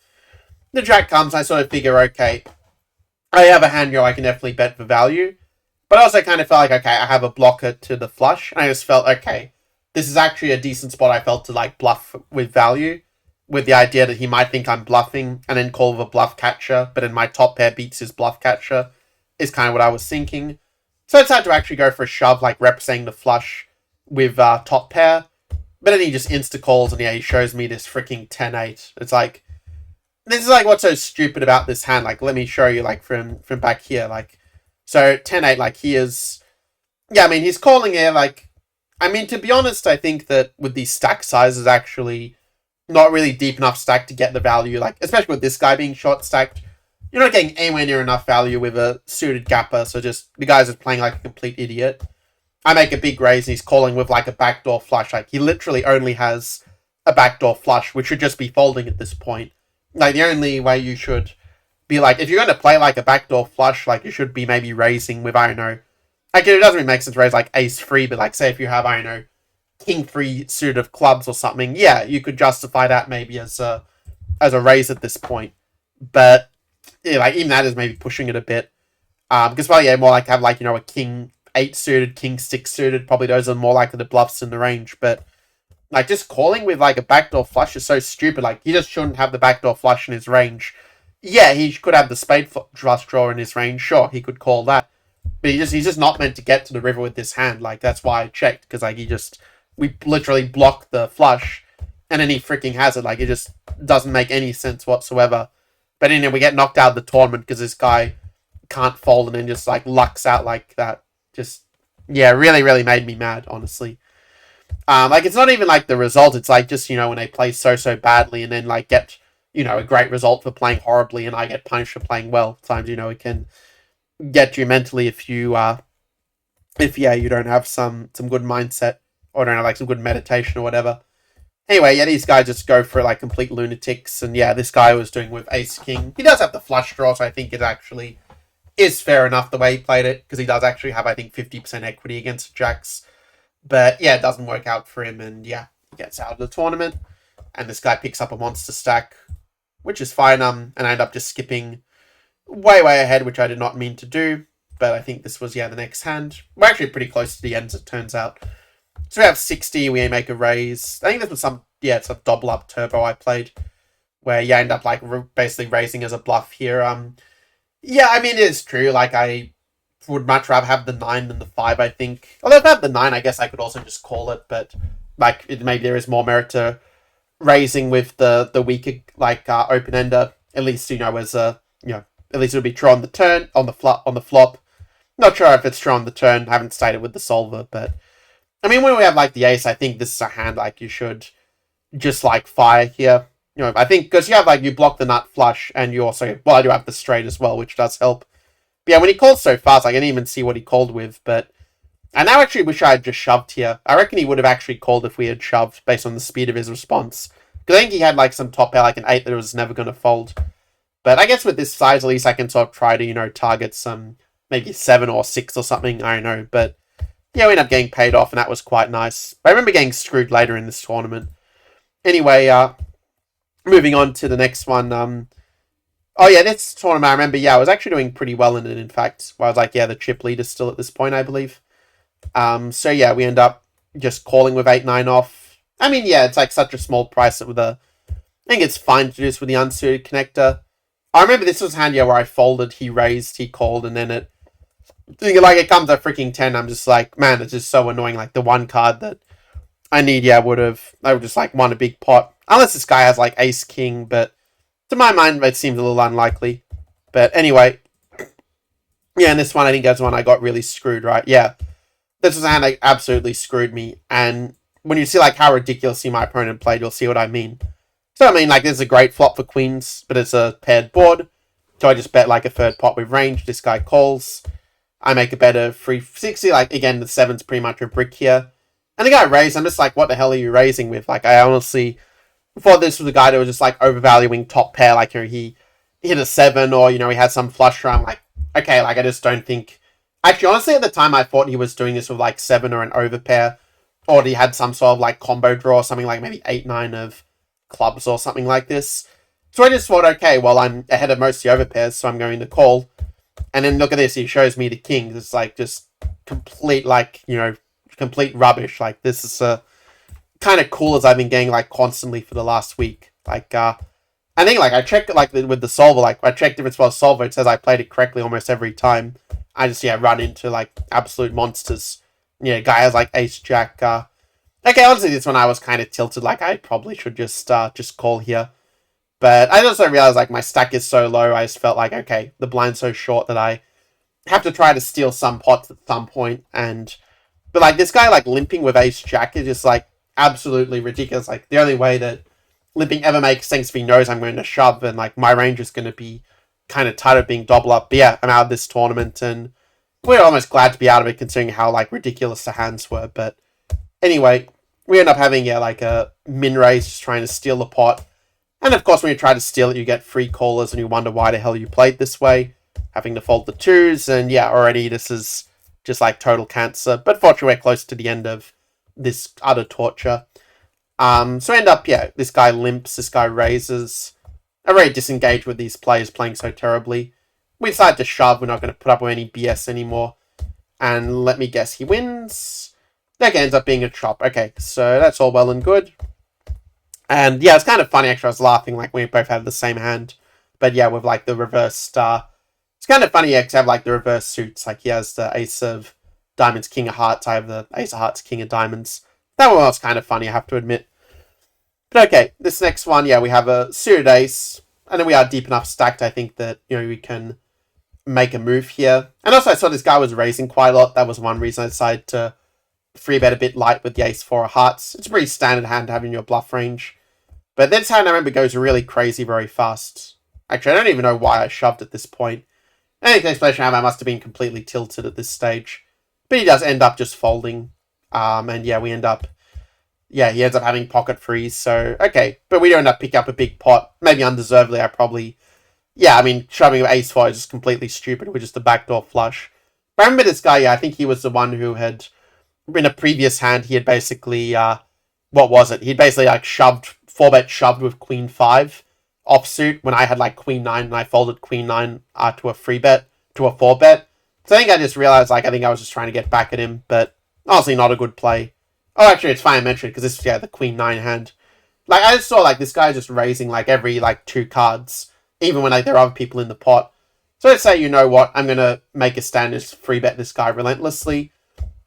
The jack comes, I sort of figure, okay, I have a hand here I can definitely bet for value. But I also kind of felt like, okay, I have a blocker to the flush. And I just felt, okay, this is actually a decent spot I felt to, like, bluff with value. With the idea that he might think I'm bluffing and then call with a bluff catcher. But then my top pair beats his bluff catcher is kind of what I was thinking. So I decided to actually go for a shove, like, representing the flush with top pair. But then he just insta-calls and yeah, he shows me this freaking 10-8. It's like, this is, like, what's so stupid about this hand. Like, let me show you, like, from back here, like, so 10-8, like, he is, yeah, I mean, he's calling here, like, I mean, to be honest, I think that with these stack sizes, actually not really deep enough stack to get the value, like, especially with this guy being short stacked, you're not getting anywhere near enough value with a suited gapper, so just, the guy's just playing like a complete idiot. I make a big raise and he's calling with, like, a backdoor flush, like, he literally only has a backdoor flush, which should just be folding at this point. Like, the only way you should be, like, if you're going to play, like, a backdoor flush, like, you should be maybe raising with, I don't know, like, it doesn't really make sense to raise, like, ace-3, but, like, say if you have, I don't know, king-3 suit of clubs or something, yeah, you could justify that maybe as a raise at this point. But, yeah, like, even that is maybe pushing it a bit. Because, well, yeah, more like have, like, you know, a king-8 suited, king-6 suited, probably those are more likely the bluffs in the range, but, like, just calling with, like, a backdoor flush is so stupid. Like, he just shouldn't have the backdoor flush in his range. Yeah, he could have the spade flush draw in his range. Sure, he could call that. But he's just not meant to get to the river with this hand. Like, that's why I checked. Because, like, we literally block the flush. And then he freaking has it. Like, it just doesn't make any sense whatsoever. But anyway, we get knocked out of the tournament because this guy can't fold and then just, like, lucks out like that. Just, yeah, really, really made me mad, honestly. Like, it's not even, like, the result. It's, like, just, you know, when they play so badly and then, like, get, you know, a great result for playing horribly and I get punished for playing well. Times, you know, it can get you mentally if you don't have some good mindset or don't have, like, some good meditation or whatever. Anyway, yeah, these guys just go for like complete lunatics, and yeah, this guy was doing with ace king. He does have the flush draw, so I think it actually is fair enough the way he played it, because he does actually have, I think, 50% equity against jacks. But yeah, it doesn't work out for him, and yeah, he gets out of the tournament. And this guy picks up a monster stack, which is fine. And I end up just skipping way ahead, which I did not mean to do. But I think this was, the next hand. We're actually pretty close to the end, as it turns out. So we have 60, we make a raise. I think this was it's a double up turbo I played, where you end up like basically raising as a bluff here. Yeah, I mean, it is true. Like, I would much rather have the 9 than the 5, I think. Although if I have the 9, I guess I could also just call it, but like, maybe there is more merit to raising with the weaker, like, open-ender. At least, as a, at least it'll be true on the turn, on the flop. Not sure if it's true on the turn. I haven't stated with the solver, but I mean, when we have like the ace, I think this is a hand like you should just like fire here. I think because you have like, you block the nut flush, and you also, I do have the straight as well, which does help. But yeah, when he called so fast, I didn't even see what he called with. But I now actually wish I had just shoved here. I reckon he would have actually called if we had shoved based on the speed of his response. Because I think he had like some top pair, like an 8 that was never going to fold. But I guess with this size, at least I can sort of try to, target some maybe 7 or 6 or something. I don't know. But yeah, we ended up getting paid off, and that was quite nice. But I remember getting screwed later in this tournament. Anyway, moving on to the next one. Oh yeah, this tournament I remember. Yeah, I was actually doing pretty well in it. In fact, I was like, the chip leader still at this point, I believe. So yeah, we end up just calling with 8-9 off. I mean, yeah, it's like such a small price that I think it's fine to do this with the unsuited connector. I remember this was handy where I folded, he raised, he called, and then it comes a freaking 10. I'm just like, man, it's just so annoying. Like, the one card that I need, I would just like won a big pot. Unless this guy has like ace king, but to my mind, it seems a little unlikely. But anyway, yeah, and this one, I think that's one I got really screwed, right? Yeah, this was a hand that absolutely screwed me. And when you see like how ridiculously my opponent played, you'll see what I mean. So I mean, like, this is a great flop for queens, but it's a paired board. So I just bet like a third pot with range. This guy calls. I make a bet of 360. Like, again, the 7's pretty much a brick here. And the guy raised. I'm just like, what the hell are you raising with? Like, I honestly thought this was a guy that was just like overvaluing top pair. Like, he hit a 7, or he had some flush draw. I'm like, okay, like, I just don't think. Actually, honestly, at the time, I thought he was doing this with like 7 or an overpair, or he had some sort of like combo draw, something like maybe 8-9 of clubs or something like this. So I just thought, okay, well, I'm ahead of most of the overpairs, so I'm going to call. And then look at this, he shows me the kings. It's like just complete, like, complete rubbish. Like, this is kind of cool as I've been getting like constantly for the last week. Like, I think like I checked it like with the solver, like I checked if it's well solver, it says I played it correctly almost every time. I just run into like absolute monsters. Guy has like ace jack. Okay, honestly, this one I was kind of tilted. Like, I probably should just call here. But I also realized like my stack is so low. I just felt like, okay, the blind's so short that I have to try to steal some pots at some point. But like this guy like limping with ace jack is just like absolutely ridiculous. Like, the only way that limping ever makes sense if he knows I'm going to shove, and like my range is going to be kind of tight of being double up. But yeah, I'm out of this tournament, and we're almost glad to be out of it considering how like ridiculous the hands were. But anyway, we end up having like a min raise, just trying to steal the pot. And of course, when you try to steal it, you get free callers, and you wonder why the hell you played this way, having to fold the 2s. And yeah, already this is just like total cancer. But fortunately, we're close to the end of this utter torture. So end up, this guy limps, this guy raises. I'm very disengaged with these players playing so terribly. We decide to shove. We're not going to put up with any BS anymore. And let me guess, he wins. That ends up being a chop. Okay, so that's all well and good. And yeah, it's kind of funny actually. I was laughing like we both had the same hand. But yeah, with like the reverse star. It's kind of funny to have like the reverse suits. Like, he has the ace of diamonds, king of hearts. I have the ace of hearts, king of diamonds. That one was kind of funny, I have to admit. But okay, this next one, we have a suited ace. And then we are deep enough stacked, I think, that, we can make a move here. And also I saw this guy was raising quite a lot. That was one reason I decided to free bet a bit light with the ace 4 of hearts. It's a pretty standard hand to have in your bluff range. But this hand, I remember, goes really crazy very fast. Actually, I don't even know why I shoved at this point. I think the explanation I must have been completely tilted at this stage. But he does end up just folding. And yeah, we end up, yeah, he ends up having pocket freeze. So, okay. But we don't end up picking up a big pot. Maybe undeservedly, I probably... Yeah, I mean, shoving with ace-4 is just completely stupid. We're just a backdoor flush. But I remember this guy, yeah, I think he was the one who had... In a previous hand, he had basically... what was it? He'd basically, like, shoved... 4-bet shoved with queen 5 offsuit when I had, like, queen 9, and I folded queen 9 to a 3-bet, to a 4-bet. So I think I just realized, like, I think I was just trying to get back at him, but honestly, not a good play. Oh, actually, it's fine I mentioned it, because this is, yeah, the queen 9 hand. Like, I just saw, like, this guy just raising, like, every, like, 2 cards, even when, like, there are other people in the pot. So let's say, you know what, I'm gonna make a stand, just 3-bet this guy relentlessly.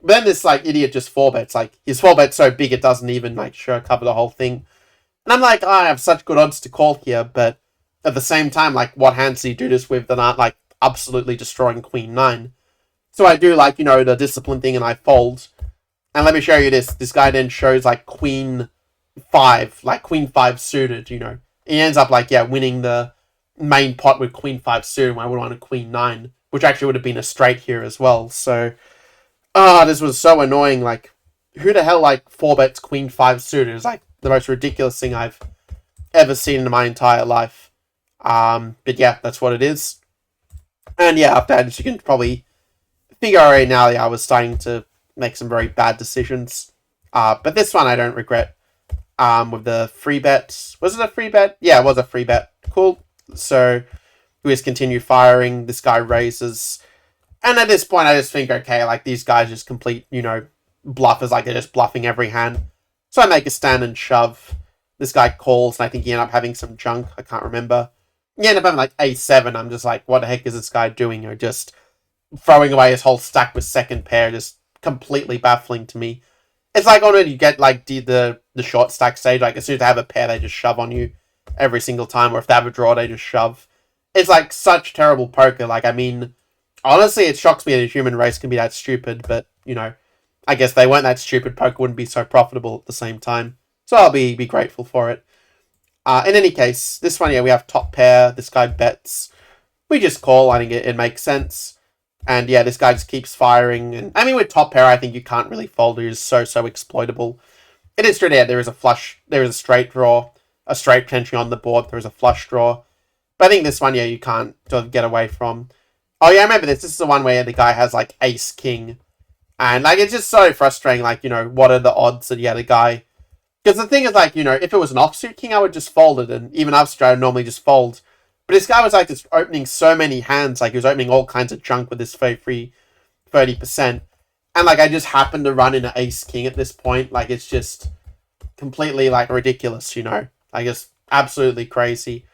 But then this, like, idiot just 4-bets. Like, his 4-bet's so big it doesn't even, like, sure cover the whole thing. And I'm like, oh, I have such good odds to call here, but at the same time, like, what hands do you do this with that aren't, like, absolutely destroying queen 9? So I do, like, you know, the discipline thing and I fold. And let me show you this. This guy then shows, like, queen 5, like, queen 5 suited, you know. He ends up, like, yeah, winning the main pot with queen 5 suited when I would want a queen 9, which actually would have been a straight here as well. So, this was so annoying. Like, who the hell, like, 4-bets queen 5 suited? It was, like, the most ridiculous thing I've ever seen in my entire life. But yeah, that's what it is. And yeah, after that, as you can probably figure out right now, yeah, I was starting to make some very bad decisions. But this one I don't regret. With the free bet. Was it a free bet? Yeah, it was a free bet. Cool. So we just continue firing. This guy raises. And at this point, I just think, okay, like, these guys just complete, you know, bluffers. Like, they're just bluffing every hand. So I make a stand and shove. This guy calls, and I think he ended up having some junk. I can't remember. He ended up having, like, a7. I'm just like, what the heck is this guy doing? You know, just throwing away his whole stack with second pair. Just completely baffling to me. It's like when you get, like, the short stack stage, like, as soon as they have a pair, they just shove on you every single time. Or if they have a draw, they just shove. It's, like, such terrible poker. Like, I mean, honestly, it shocks me that a human race can be that stupid. But, you know, I guess they weren't that stupid. Poker wouldn't be so profitable at the same time. So I'll be grateful for it. In any case, this one, yeah, we have top pair. This guy bets. We just call. I think it makes sense. And yeah, this guy just keeps firing. And I mean, with top pair, I think you can't really fold. It is so exploitable. It is true that there is a flush. There is a straight draw. A straight potentially on the board. There is a flush draw. But I think this one, yeah, you can't sort of get away from. Oh yeah, I remember this. This is the one where the guy has, like, ace king. And, like, it's just so frustrating. Like, you know, what are the odds that, yeah, the guy... Because the thing is, like, you know, if it was an offsuit king, I would just fold it. And even upsuit, I would normally just fold. But this guy was, like, just opening so many hands. Like, he was opening all kinds of junk with this free 30%. And, like, I just happened to run in an ace king at this point. Like, it's just completely, like, ridiculous, you know. Like, it's absolutely crazy.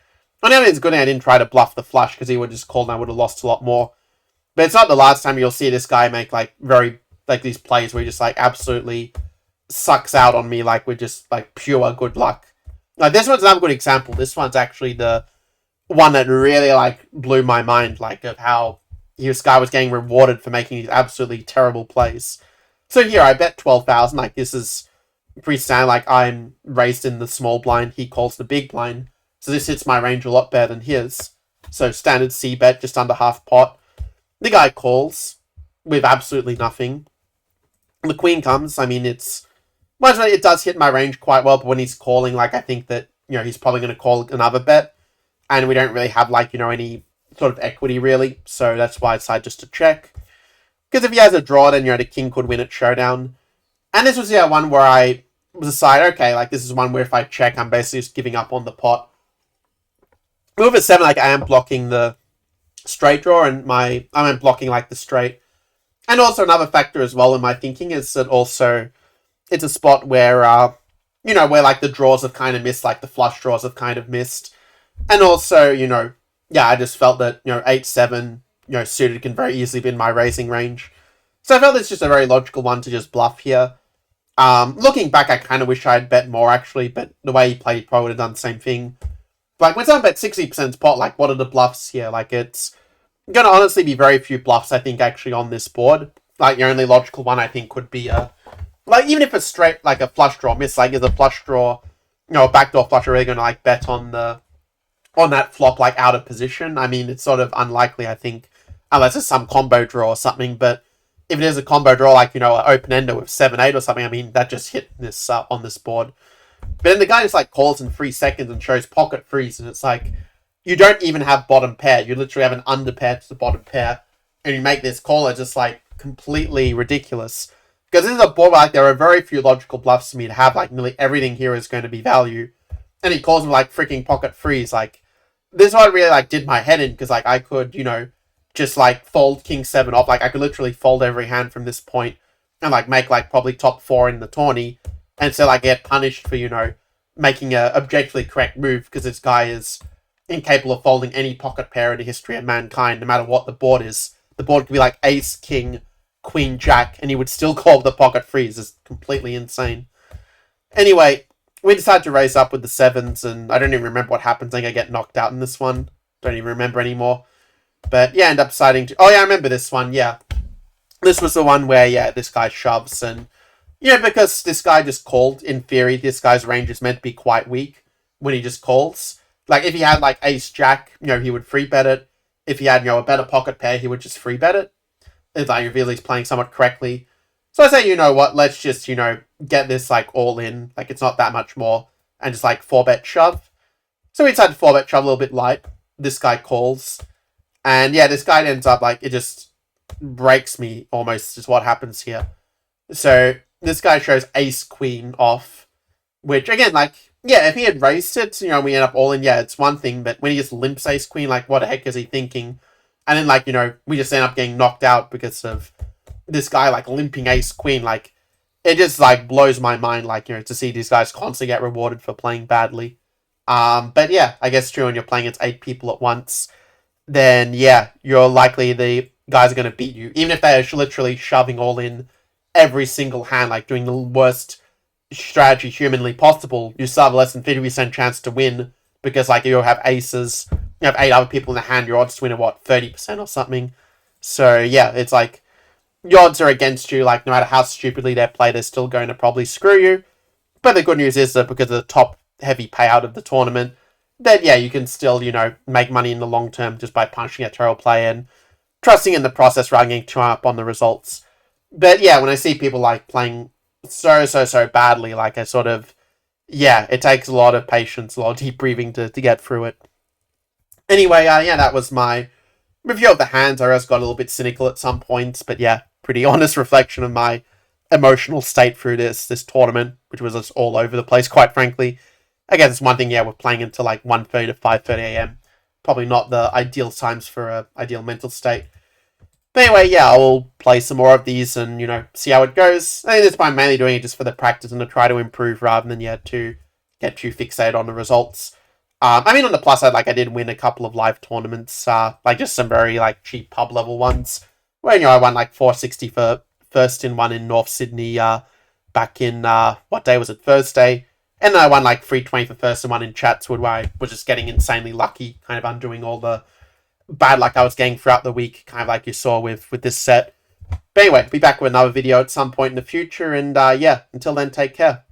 On the other hand, it's good I didn't try to bluff the flush, because he would just call and I would have lost a lot more. But it's not the last time you'll see this guy make, like, very, like, these plays where he just, like, absolutely sucks out on me, like, with just, like, pure good luck. Like, this one's another good example. This one's actually the one that really, like, blew my mind, like, of how this guy was getting rewarded for making these absolutely terrible plays. So here, I bet 12,000. Like, this is pretty standard. Like, I'm raised in the small blind. He calls the big blind. So this hits my range a lot better than his. So standard C bet, just under half pot. The guy calls with absolutely nothing. The queen comes. I mean, it's... Well, it does hit my range quite well, but when he's calling, like, I think that, you know, he's probably going to call another bet. And we don't really have, like, you know, any sort of equity, really. So that's why I decided just to check. Because if he has a draw, then, you know, the king could win at showdown. And this was, yeah, one where I decided, okay, like, this is one where if I check, I'm basically just giving up on the pot. Move at 7, like, I am blocking the straight draw, and I'm blocking, like, the straight. And also another factor as well in my thinking is that also it's a spot where, you know, where, like, the draws have kind of missed, like, the flush draws have kind of missed. And also, you know, yeah, I just felt that, you know, 8-7, you know, suited can very easily be in my raising range. So I felt it's just a very logical one to just bluff here. Looking back, I kind of wish I had bet more, actually, but the way he played, he probably would have done the same thing. Like, when someone bet 60% pot, like, what are the bluffs here? Like, it's going to honestly be very few bluffs, I think, actually, on this board. Like, the only logical one, I think, would be, like, even if it's straight, like, a flush draw miss, like, is a flush draw, you know, a backdoor flush, are really going to, like, bet on that flop, like, out of position? I mean, it's sort of unlikely, I think, unless it's some combo draw or something, but if it is a combo draw, like, you know, an open-ender with 7-8 or something, I mean, that just hit this on this board. But then the guy just, like, calls in 3 seconds and shows pocket freeze, and it's like, you don't even have bottom pair. You literally have an under pair to the bottom pair, and you make this call. It's just, like, completely ridiculous. Because this is a board where, like, there are very few logical bluffs for me to have. Like, nearly everything here is going to be value. And he calls me, like, freaking pocket freeze. Like, this is what really, like, did my head in, because, like, I could, you know, just, like, fold king 7 off. Like, I could literally fold every hand from this point and, like, make, like, probably top 4 in the tourney, and so, like, get punished for, you know, making a objectively correct move, because this guy is incapable of folding any pocket pair in the history of mankind, no matter what the board is. The board could be, like, ace, king, queen, jack, and he would still call the pocket freeze. It's completely insane. Anyway, we decided to raise up with the 7s, and I don't even remember what happens. I think I get knocked out in this one. Don't even remember anymore. But yeah, end up deciding to... Oh yeah, I remember this one, yeah. This was the one where, yeah, this guy shoves, and... Yeah, because this guy just called, in theory, this guy's range is meant to be quite weak when he just calls. Like, if he had, like, ace-jack, you know, he would free-bet it. If he had, you know, a better pocket pair, he would just free-bet it. It's like, you feel he's playing somewhat correctly. So I say, you know what, let's just, you know, get this, like, all in. Like, it's not that much more. And just, like, 4-bet shove. So we decided to 4-bet shove a little bit light. This guy calls. And yeah, this guy ends up, like, it just breaks me almost, is what happens here. So this guy shows ace-queen off, which, again, like, yeah, if he had raised it, you know, we end up all in, yeah, it's one thing, but when he just limps ace-queen, like, what the heck is he thinking? And then, like, you know, we just end up getting knocked out because of this guy, like, limping ace-queen. Like, it just, like, blows my mind, like, you know, to see these guys constantly get rewarded for playing badly. But yeah, I guess true, when you're playing against 8 people at once, then yeah, you're likely the guys are going to beat you. Even if they're literally shoving all in every single hand, like doing the worst strategy humanly possible, you still have less than 50% chance to win, because like you have aces, you have 8 other people in the hand, your odds to win are what, 30% or something. So yeah, it's like, the odds are against you, like no matter how stupidly they play, they're still going to probably screw you. But the good news is that because of the top heavy payout of the tournament, that yeah, you can still, you know, make money in the long term just by punching a terrible player and trusting in the process rather than getting too up on the results. But yeah, when I see people like playing so badly, like I sort of, yeah, it takes a lot of patience, a lot of deep breathing to get through it. Anyway, yeah, that was my review of the hands. I just got a little bit cynical at some points, but yeah, pretty honest reflection of my emotional state through this tournament, which was just all over the place, quite frankly. I guess it's one thing, yeah, we're playing until like 1:30 to 5:30 a.m. Probably not the ideal times for an ideal mental state. But anyway, yeah, I'll play some more of these and, you know, see how it goes. I think that's why I'm mainly doing it, just for the practice and to try to improve rather than, yeah, to get too fixated on the results. I mean, on the plus side, like, I did win a couple of live tournaments, like, just some very, like, cheap pub level ones, where, you know, I won, like, 460 for first in one in North Sydney, back in, what day was it, Thursday? And then I won like 320 for first and one in Chatswood, where I was just getting insanely lucky, kind of undoing all the bad luck I was getting throughout the week, kind of like you saw with this set. But anyway, be back with another video at some point in the future, and yeah, until then, take care.